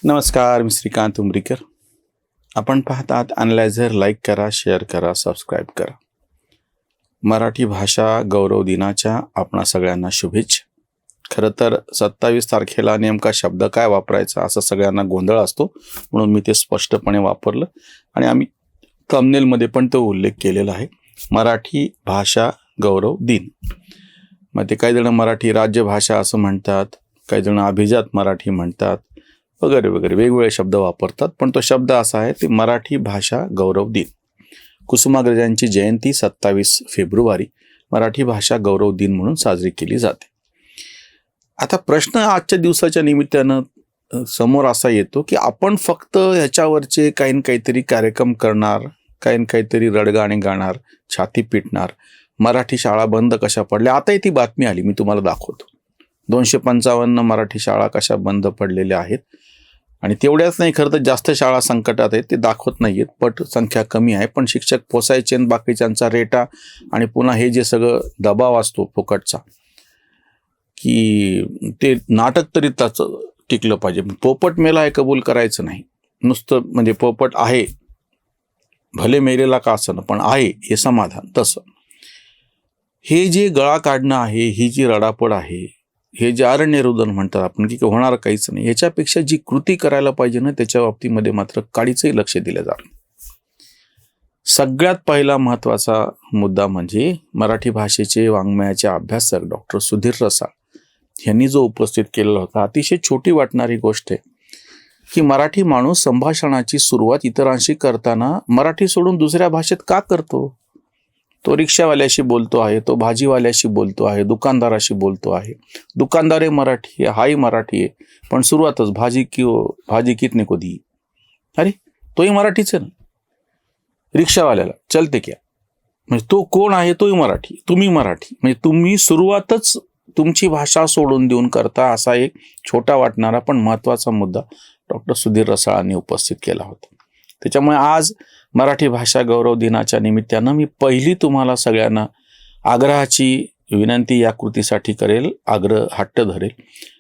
नमस्कार, मी श्रीकांत उमरीकर. आपण पाहतात अॅनालायझर. लाईक करा, शेअर करा, सबस्क्राईब करा. मराठी भाषा गौरव दिनाच्या आपणा सगळ्यांना शुभेच्छा. खरं तर 27 तारखेला नेमका शब्द काय वापरायचा असा सगळ्यांना गोंधळ असतो, म्हणून मी ते स्पष्टपणे वापरलं आणि आम्ही थंबनेलमध्ये पण तो उल्लेख केलेला आहे, मराठी भाषा गौरव दिन. मग ते काही जण मराठी राज्यभाषा असं म्हणतात, काही जण अभिजात मराठी म्हणतात वगैरे वगैरे वेगवेगळे शब्द वापरतात, पण तो शब्द असा आहे ते मराठी भाषा गौरव दिन. कुसुमाग्रजांची जयंती 27 फेब्रुवारी मराठी भाषा गौरव दिन म्हणून साजरी केली जाते. आता प्रश्न आजच्या दिवसाच्या निमित्तानं समोर असा येतो की आपण फक्त ह्याच्यावरचे काहीतरी कार्यक्रम करणार, काहीतरी रडगाणे गाणार, छाती पिटणार, मराठी शाळा बंद कशा पडल्या. आताही ती बातमी आली, मी तुम्हाला दाखवतो. 255 मराठी शाळा कशा बंद पडलेल्या आहेत. आणि तेवढ्याच नाही, खरं तर जास्त शाळा संकटात आहेत, ते दाखवत नाही आहेत. पट संख्या कमी आहे, पण शिक्षक पोसायचे आणि बाकीच्यांचा रेटा आणि पुन्हा हे जे सगळं दबाव असतो फुकटचा, की ते नाटक तरी त्याचं टिकलं पाहिजे. पोपट मेला हे कबूल करायचं नाही. नुसतं म्हणजे पोपट आहे, भले मेलेला का असं, पण आहे हे समाधान. तसं हे जे गळा काढणं आहे, ही जी रडापड आहे, हे जे अरण्यरुदन म्हणतात आपण की होणार काहीच नाही, याच्यापेक्षा जी कृती करायला पाहिजे ना, त्याच्या बाबतीमध्ये मात्र काडीचंही लक्ष दिलं जात. सगळ्यात पहिला महत्त्वाचा मुद्दा म्हणजे मराठी भाषेचे वाङ्मयाचे अभ्यासक डॉक्टर सुधीर रसाळ यांनी जो उपस्थित केलेला होता, अतिशय छोटी वाटणारी गोष्ट आहे की मराठी माणूस संभाषणाची सुरुवात इतरांशी करताना मराठी सोडून दुसऱ्या भाषेत का करतो. तो रिक्षावाल्याशी बोलतो आहे, तो भाजीवाल्याशी बोलतो आहे, दुकानदाराशी बोलतो आहे. दुकानदार आहे मराठी आहे, हाही मराठी आहे, पण सुरुवातच भाजी कितने को दी. अरे तोही मराठीच आहे ना. रिक्षावाल्याला चलते क्या, म्हणजे तो कोण आहे, तोही मराठी, तुम्ही मराठी, म्हणजे तुम्ही सुरुवातच तुमची भाषा सोडून देऊन करता. असा एक छोटा वाटणारा पण महत्त्वाचा मुद्दा डॉक्टर सुधीर रसाळांनी उपस्थित केला होता. त्याच्यामुळे आज मराठी भाषा गौरव दिनाच्या निमित्तानं मी पहिली तुम्हाला सगळ्यांना आग्रहाची विनंती या कृतीसाठी करेल, हट्ट धरेल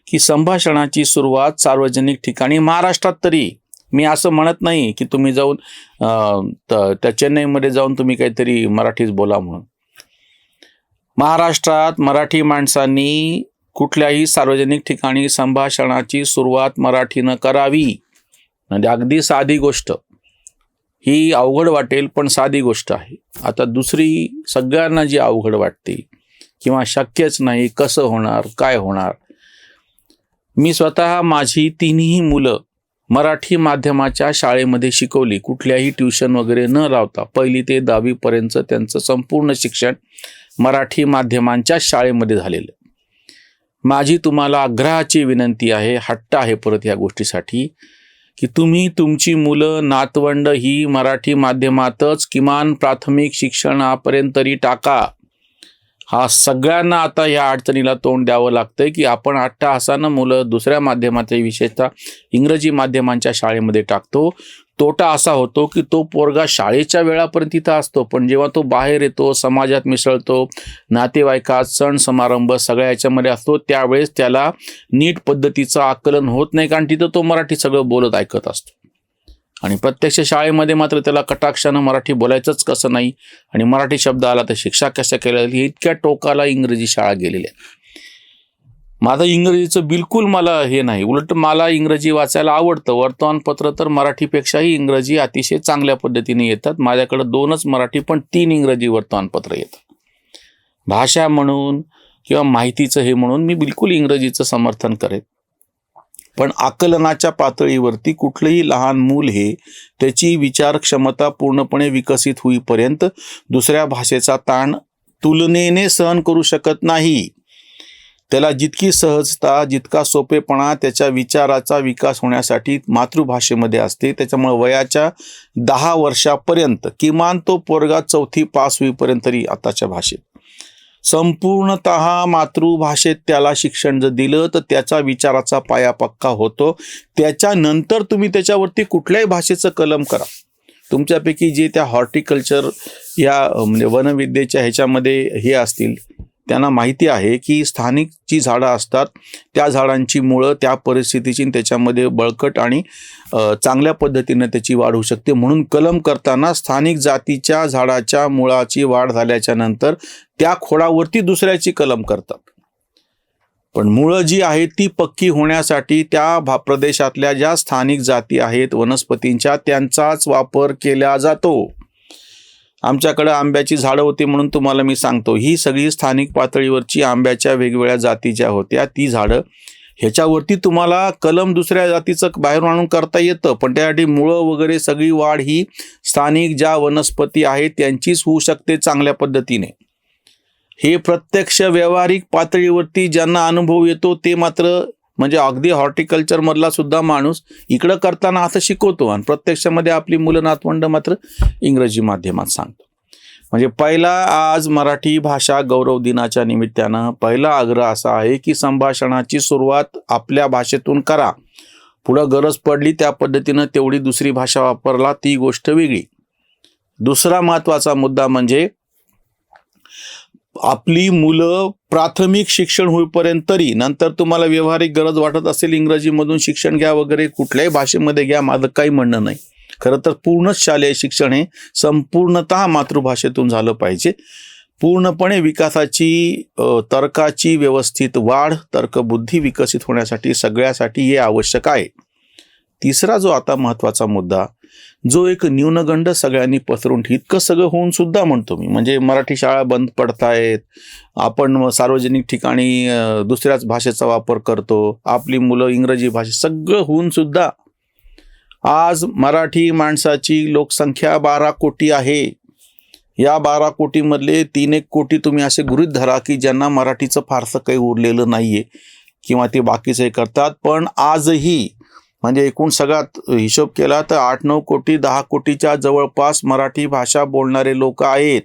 की संभाषणाची सुरुवात सार्वजनिक ठिकाणी, महाराष्ट्रात तरी, मी असं म्हणत नाही की तुम्ही जाऊन त्या चेन्नईमध्ये जाऊन तुम्ही काहीतरी मराठीच बोला म्हणून. महाराष्ट्रात मराठी माणसांनी कुठल्याही सार्वजनिक ठिकाणी संभाषणाची सुरुवात मराठीनं करावी. म्हणजे अगदी साधी गोष्ट, ही अवघड वाटेल पण साधी गोष्ट आहे. आता दुसरी सगळ्यांना जी अवघड वाटते किंवा शक्यच नाही, कसं होणार, काय होणार. मी स्वतः माझी तिन्ही मुलं मराठी माध्यमाच्या शाळेमध्ये शिकवली, कुठल्याही ट्युशन वगैरे न लावता. 1ली ते 10वी पर्यंत त्यांचं संपूर्ण शिक्षण मराठी माध्यमांच्या शाळेमध्ये झालेलं. माझी तुम्हाला आग्रहाची विनंती आहे, हट्ट आहे परत या गोष्टीसाठी, की तुम्ही तुमची मुलं नातवंड ही मराठी माध्यमातच किमान प्राथमिक शिक्षणापर्यंत तरी टाका. हा सगळ्यांना आता या अडचणीला तोंड द्यावं लागतंय की आपण अट्टाहासानं मुलं दुसऱ्या माध्यमाच्या, विशेषतः इंग्रजी माध्यमांच्या शाळेमध्ये टाकतो. तोटा असा होतो की तो पोरगा शाळेच्या वेळापर्यंत तिथं असतो, पण जेव्हा तो बाहेर येतो, समाजात मिसळतो, नातेवाईकात, सण समारंभ सगळ्या याच्यामध्ये असतो, त्यावेळेस त्याला नीट पद्धतीचं आकलन होत नाही, कारण तिथं तो मराठी सगळं बोलत ऐकत असतो. आणि प्रत्यक्ष शाळेमध्ये मात्र त्याला कटाक्षानं मराठी बोलायचंच कसं नाही, आणि मराठी शब्द आला तर शिक्षा कशा केल्या, इतक्या टोकाला इंग्रजी शाळा गेलेल्या. माझं इंग्रजीचं बिलकुल मला हे नाही, उलट मला इंग्रजी वाचायला आवडतं. वर्तमानपत्र तर मराठीपेक्षाही इंग्रजी अतिशय चांगल्या पद्धतीने येतात. माझ्याकडं 2च मराठी पण 3 इंग्रजी वर्तमानपत्र येतात. भाषा म्हणून किंवा माहितीचं हे म्हणून मी बिलकुल इंग्रजीचं समर्थन करेन. पण आकलनाच्या पातळीवरती कुठलंही लहान मूल हे त्याची विचार क्षमता पूर्णपणे विकसित होईपर्यंत दुसऱ्या भाषेचा ताण तुलनेने सहन करू शकत नाही. त्याला जितकी सहजता, जितका सोपेपणा त्याच्या विचाराचा विकास होण्यासाठी मातृभाषेमध्ये असते. त्याच्यामुळे वयाच्या 10 वर्षापर्यंत किमान तो पोरगा 4थी पास होईपर्यंत तरी आताच्या भाषेत संपूर्णतः मातृभाषेत त्याला शिक्षण जर दिलं तर त्याचा विचाराचा पाया पक्का होतो. त्याच्यानंतर तुम्ही त्याच्यावरती कुठल्याही भाषेचं कलम करा. तुमच्यापैकी जे त्या हॉर्टिकल्चर या म्हणजे वनविद्येच्या ह्याच्यामध्ये हे असतील, त्यांना माहिती आहे की स्थानिक जी झाडं असतात त्या झाडांची मुळं त्या परिस्थितीची त्याच्यामध्ये बळकट आणि चांगल्या पद्धतीने त्याची वाढ होऊ शकते. म्हणून कलम करताना स्थानिक जातीच्या झाडाच्या मुळाची वाढ झाल्याच्या नंतर त्या खोडावरती दुसऱ्याची कलम करतात. पण मुळं जी आहेत ती पक्की होण्यासाठी त्या प्रदेशातल्या ज्या स्थानिक जाती आहेत वनस्पतींच्या त्यांचाच वापर केला जातो. आमच्याकडे आंब्याची झाडं होती म्हणून तुम्हाला मी सांगतो, ही सगळी स्थानिक पातळीवरची आंब्याच्या वेगवेगळ्या जाती ज्या होत्या ती झाडं, ह्याच्यावरती तुम्हाला कलम दुसऱ्या जातीचं बाहेरून आणून करता येतं, पण त्यासाठी मुळं वगैरे सगळी वाढ ही स्थानिक ज्या वनस्पती आहेत त्यांचीच होऊ शकते चांगल्या पद्धतीने. हे प्रत्यक्ष व्यावहारिक पातळीवरती ज्यांना अनुभव येतो ते मात्र म्हणजे अगदी हॉर्टिकल्चर मधला सुद्धा माणूस इकडं करताना असं शिकवतो आणि प्रत्यक्षामध्ये आपली मुलं नातवंड मात्र इंग्रजी माध्यमात सांगतो. म्हणजे पहिला आज मराठी भाषा गौरव दिनाच्या निमित्तानं पहिला आग्रह असा आहे की संभाषणाची सुरुवात आपल्या भाषेतून करा. पुढं गरज पडली त्या पद्धतीनं तेवढी दुसरी भाषा वापरला ती गोष्ट वेगळी. दुसरा महत्त्वाचा मुद्दा म्हणजे आपली मुलं प्राथमिक शिक्षण होईपर्यंत तरी, नंतर तुम्हाला व्यावहारिक गरज वाटत असेल इंग्रजीमधून शिक्षण घ्या वगैरे कुठल्याही भाषेमध्ये घ्या, माझं काही म्हणणं नाही. खरं तर पूर्णच शालेय शिक्षण हे संपूर्णतः मातृभाषेतून झालं पाहिजे. पूर्णपणे विकासाची तर्काची व्यवस्थित वाढ, तर्कबुद्धी विकसित होण्यासाठी सगळ्यासाठी हे आवश्यक आहे. तिसरा जो आता महत्त्वाचा मुद्दा, जो एक न्यूनगंड सगळ्यांनी पसरून इतकं सगळं होऊन सुद्धा म्हणतो मी, म्हणजे मराठी शाळा बंद पडतायत, आपण सार्वजनिक ठिकाणी दुसऱ्याच भाषेचा वापर करतो, आपली मुलं इंग्रजी भाषे, सगळं होऊन सुद्धा आज मराठी माणसाची लोकसंख्या 12 कोटी आहे. या 12 कोटीमधले 3-1 कोटी तुम्ही असे गृहीत धरा की ज्यांना मराठीचं फारसं काही उरलेलं नाहीये किंवा ते बाकीचे करतात. पण आजही म्हणजे एकूण सगळ्यात हिशोब केला तर 8-9 कोटी 10 कोटीच्या जवळपास मराठी भाषा बोलणारे लोक आहेत,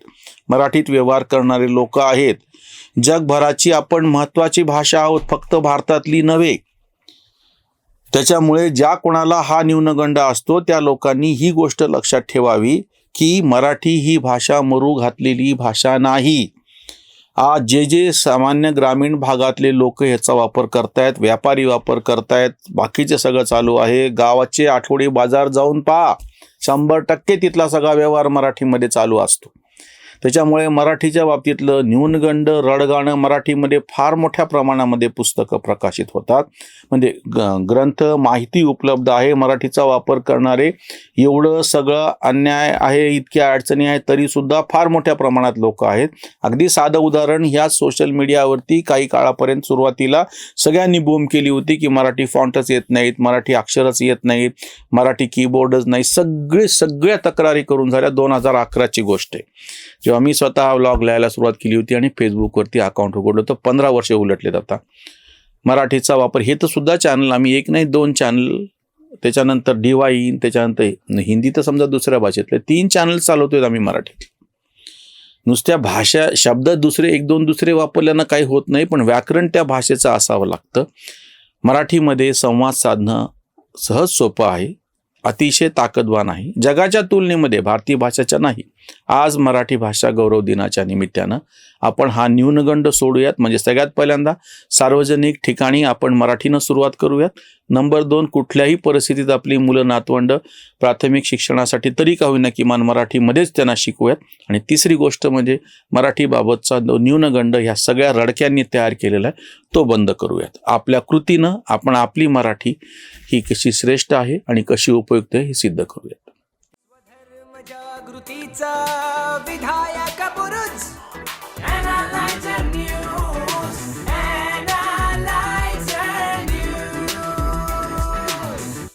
मराठीत व्यवहार करणारे लोक आहेत. जगभराची आपण महत्त्वाची भाषा आहोत, फक्त भारतातली नव्हे. त्याच्यामुळे ज्या कोणाला हा न्यूनगंड असतो त्या लोकांनी ही गोष्ट लक्षात ठेवावी की मराठी ही भाषा मरू घातलेली भाषा नाही. आज जे सामान्य ग्रामीण भागातले लोक ह्याचा वापर करतायत, व्यापारी वापर करतायत, बाकीचे सगळं चालू आहे. गावाचे आठवडी बाजार जाऊन पहा, 100% तिथला सगळा व्यवहार मराठीमध्ये चालू असतो. त्याच्यामुळे मराठीच्या बाबतीतलं न्यूनगंड, रडगाणं, मराठीमध्ये फार मोठ्या प्रमाणामध्ये पुस्तकं प्रकाशित होतात, म्हणजे ग्रंथ, माहिती उपलब्ध आहे. मराठीचा वापर करणारे एवढं सगळं अन्याय आहे, इतक्या अडचणी आहेत तरीसुद्धा फार मोठ्या प्रमाणात लोक आहेत. अगदी साधं उदाहरण, ह्या सोशल मीडियावरती काही काळापर्यंत सुरुवातीला सगळ्यांनी बूम केली होती की मराठी फॉन्टच येत नाहीत, मराठी अक्षरच येत नाहीत, मराठी कीबोर्डच नाही, सगळ्या तक्रारी करून झाल्या. 2011ची गोष्ट आहे, जेव्हा मी स्वतः व्लॉग लिहायला सुरुवात केली होती आणि फेसबुकवरती अकाउंट उघडलं तर 15 वर्षे उलटलेत आता. मराठीचा वापर हे तर सुद्धा चॅनल आम्ही 1 नाही 2 चॅनल, त्याच्यानंतर डिवाईन, त्याच्यानंतर हिंदी तर समजा दुसऱ्या भाषेतले 3 चॅनल चालवतोय आम्ही मराठीत. नुसत्या भाषा शब्द दुसरे 1-2 दुसरे वापरल्यानं काही होत नाही, पण व्याकरण त्या भाषेचं असावं लागतं. मराठीमध्ये संवाद साधणं सहज सोपं आहे, अतिशय ताकदवान आहे, जगाच्या तुलनेमध्ये, भारतीय भाषेच्या नाही. आज मराठी भाषा गौरव दिनाच्या निमित्तानं आपण हा न्यूनगंड सोडूयात. म्हणजे सगळ्यात पहिल्यांदा सार्वजनिक ठिकाणी आपण मराठीनं सुरुवात करूयात. नंबर 2, कुठल्याही परिस्थितीत आपली मुलं नातवंड प्राथमिक शिक्षणासाठी तरी का होईना किमान मराठीमध्येच त्यांना शिकवूयात. आणि तिसरी गोष्ट म्हणजे मराठीबाबतचा न्यूनगंड ह्या सगळ्या रडक्यांनी तयार केलेला आहे तो बंद करूयात. आपल्या कृतीनं आपण आपली मराठी ही कशी श्रेष्ठ आहे आणि कशी उपयुक्त आहे हे सिद्ध करूयात. जागृतीचा विधायक बुरुज